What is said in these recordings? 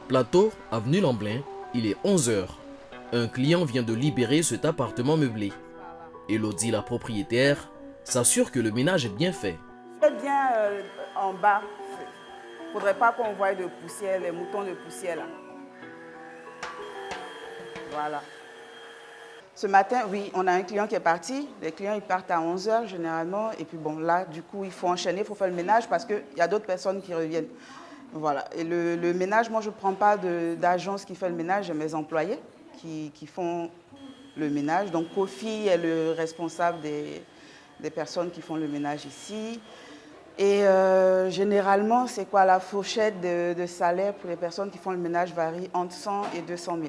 Plateau, avenue Lamblin, il est 11 heures. Un client vient de libérer cet appartement meublé. Elodie, la propriétaire, s'assure que le ménage est bien fait. Faites bien en bas. Il ne faudrait pas qu'on voie de poussière, les moutons de poussière là. Voilà. Ce matin, oui, on a un client qui est parti. Les clients, ils partent à 11 heures généralement. Et puis bon, là, du coup, il faut enchaîner, il faut faire le ménage parce qu'il y a d'autres personnes qui reviennent. Voilà. Et le ménage, moi, je ne prends pas d'agence qui fait le ménage. J'ai mes employés qui font le ménage. Donc, Kofi est le responsable des personnes qui font le ménage ici. Et généralement, c'est quoi la fourchette de salaire pour les personnes qui font le ménage varie entre 100 et 200 000.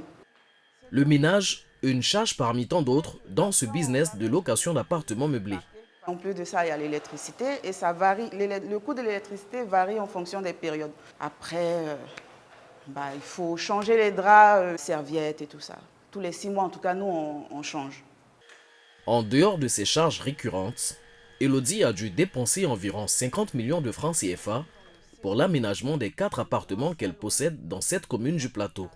Le ménage, une charge parmi tant d'autres dans ce business de location d'appartements meublés. En plus de ça, il y a l'électricité et ça varie. Le coût de l'électricité varie en fonction des périodes. Après, il faut changer les draps, serviettes et tout ça. Tous les 6 mois, en tout cas, nous, on change. En dehors de ces charges récurrentes, Elodie a dû dépenser environ 50 millions de francs CFA pour l'aménagement des 4 appartements qu'elle possède dans cette commune du plateau.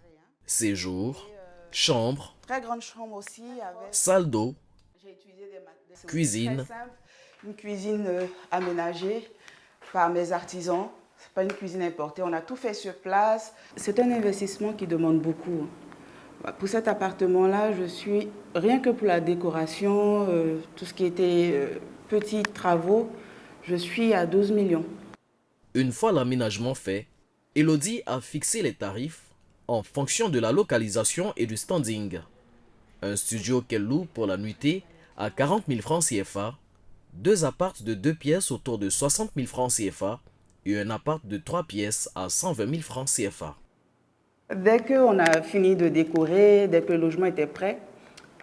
Séjour, chambre, Très grande chambre aussi avec salle d'eau, j'ai utilisé des cuisine. très simples. Une cuisine aménagée par mes artisans. Ce n'est pas une cuisine importée. On a tout fait sur place. C'est un investissement qui demande beaucoup. Pour cet appartement-là, je suis, rien que pour la décoration, tout ce qui était petits travaux, je suis à 12 millions. Une fois l'aménagement fait, Elodie a fixé les tarifs en fonction de la localisation et du standing. Un studio qu'elle loue pour la nuitée à 40 000 francs CFA, 2 apparts de 2 pièces autour de 60 000 francs CFA et un appart de 3 pièces à 120 000 francs CFA. Dès qu'on a fini de décorer, dès que le logement était prêt,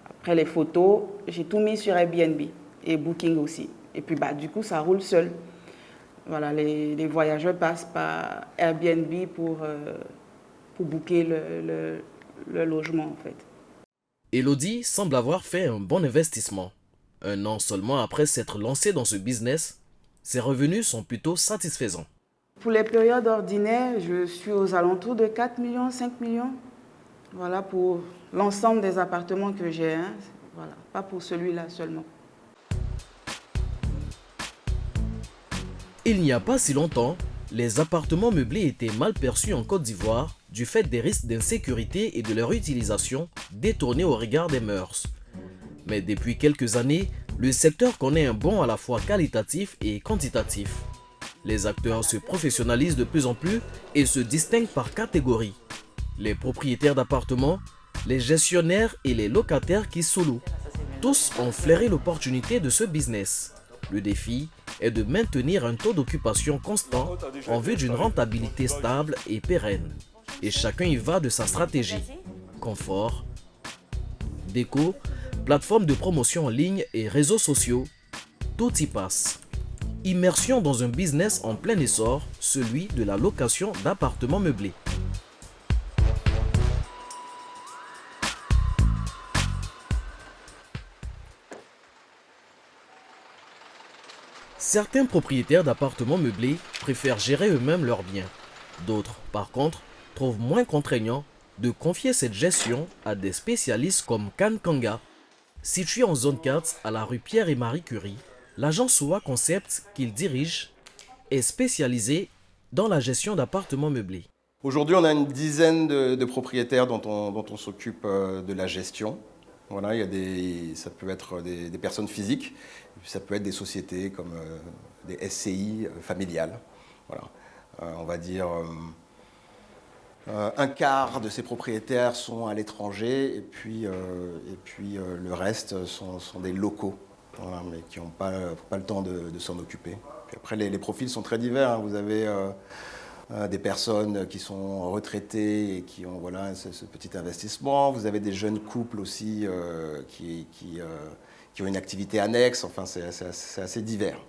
après les photos, j'ai tout mis sur Airbnb et Booking aussi. Et puis du coup, ça roule seul. Voilà, les voyageurs passent par Airbnb pour booker le logement en fait. Elodie semble avoir fait un bon investissement. Un an seulement après s'être lancée dans ce business, ses revenus sont plutôt satisfaisants. Pour les périodes ordinaires, je suis aux alentours de 4 millions, 5 millions. Voilà pour l'ensemble des appartements que j'ai. Voilà, pas pour celui-là seulement. Il n'y a pas si longtemps, les appartements meublés étaient mal perçus en Côte d'Ivoire du fait des risques d'insécurité et de leur utilisation détournée au regard des mœurs. Mais depuis quelques années, le secteur connaît un bond à la fois qualitatif et quantitatif. Les acteurs se professionnalisent de plus en plus et se distinguent par catégorie. Les propriétaires d'appartements, les gestionnaires et les locataires qui sous-louent. Tous ont flairé l'opportunité de ce business. Le défi est de maintenir un taux d'occupation constant en vue d'une rentabilité stable et pérenne. Et chacun y va de sa stratégie. Confort, déco, plateforme de promotion en ligne et réseaux sociaux, tout y passe. Immersion dans un business en plein essor, celui de la location d'appartements meublés. Certains propriétaires d'appartements meublés préfèrent gérer eux-mêmes leurs biens. D'autres, par contre, trouvent moins contraignant de confier cette gestion à des spécialistes comme Kan Kanga. Situé en zone 4 à la rue Pierre et Marie Curie, l'agence SOA Concept qu'il dirige est spécialisée dans la gestion d'appartements meublés. Aujourd'hui, on a une dizaine de propriétaires dont on s'occupe de la gestion. Voilà, ça peut être des personnes physiques, ça peut être des sociétés comme des SCI familiales. Voilà. On va dire un quart de ces propriétaires sont à l'étranger et puis le reste sont des locaux, voilà, mais qui n'ont pas le temps de s'en occuper. Puis après, les profils sont très divers. Hein. Vous avez des personnes qui sont retraitées et qui ont ce petit investissement. Vous avez des jeunes couples aussi qui ont une activité annexe. Enfin, c'est assez divers.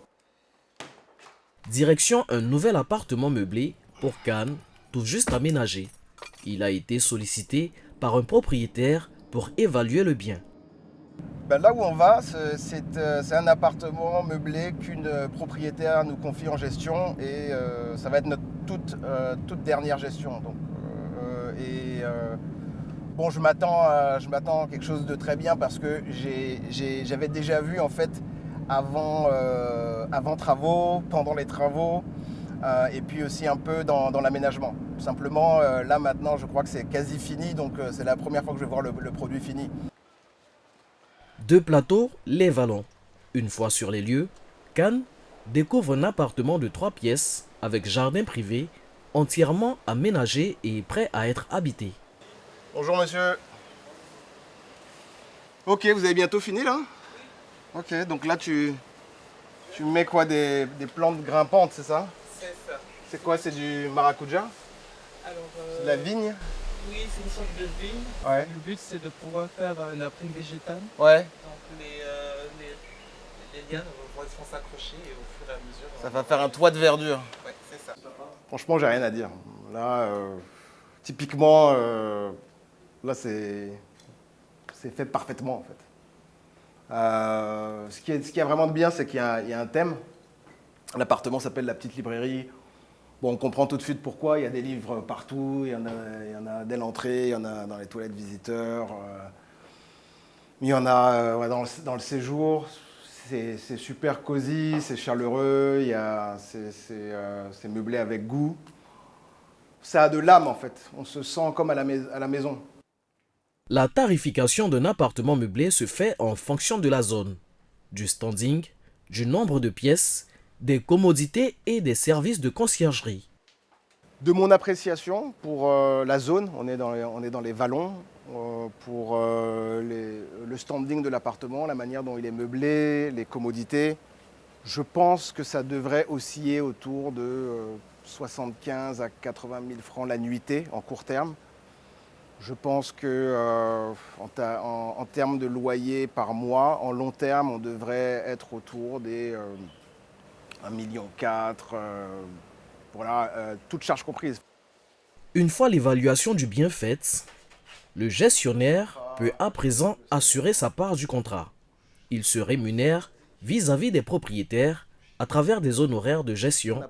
Direction un nouvel appartement meublé pour Cannes, tout juste aménagé. Il a été sollicité par un propriétaire pour évaluer le bien. Ben là où on va, c'est un appartement meublé qu'une propriétaire nous confie en gestion et ça va être notre toute dernière gestion. Donc, bon, je m'attends à quelque chose de très bien parce que j'avais déjà vu en fait avant travaux, pendant les travaux et puis aussi un peu dans l'aménagement. Simplement, là maintenant, je crois que c'est quasi fini, donc c'est la première fois que je vais voir le produit fini. 2 plateaux, les Vallons. Une fois sur les lieux, Khan découvre un appartement de 3 pièces avec jardin privé, entièrement aménagé et prêt à être habité. Bonjour monsieur. Ok, vous avez bientôt fini là? Ok, donc là tu mets quoi, des plantes grimpantes, c'est ça? C'est ça. C'est quoi, c'est du maracuja? Alors, C'est de la vigne? oui, c'est une sorte de vigne. Ouais. Le but, c'est de pouvoir faire un abri végétal. Ouais. Donc, les lianes vont s'accrocher et au fur et à mesure... Ça va faire un toit de verdure. Ouais, c'est ça. Franchement, j'ai rien à dire. Là, typiquement, là c'est fait parfaitement en fait. Ce qui est vraiment de bien, c'est qu'il y a un thème. L'appartement s'appelle la petite librairie. Bon, on comprend tout de suite pourquoi. Il y a des livres partout. Il y en a dès l'entrée, il y en a dans les toilettes visiteurs. Il y en a dans le séjour. C'est super cosy, c'est chaleureux. C'est meublé avec goût. Ça a de l'âme en fait. On se sent comme à la maison. La tarification d'un appartement meublé se fait en fonction de la zone, du standing, du nombre de pièces, des commodités et des services de conciergerie. De mon appréciation pour la zone, on est dans les vallons, pour le standing de l'appartement, la manière dont il est meublé, les commodités, je pense que ça devrait osciller autour de 75 à 80 000 francs la nuitée en court terme. Je pense que en termes de loyer par mois, en long terme, on devrait être autour des 1,4 million, voilà, toutes charges comprises. Une fois l'évaluation du bien faite, le gestionnaire peut à présent assurer sa part du contrat. Il se rémunère vis-à-vis des propriétaires à travers des honoraires de gestion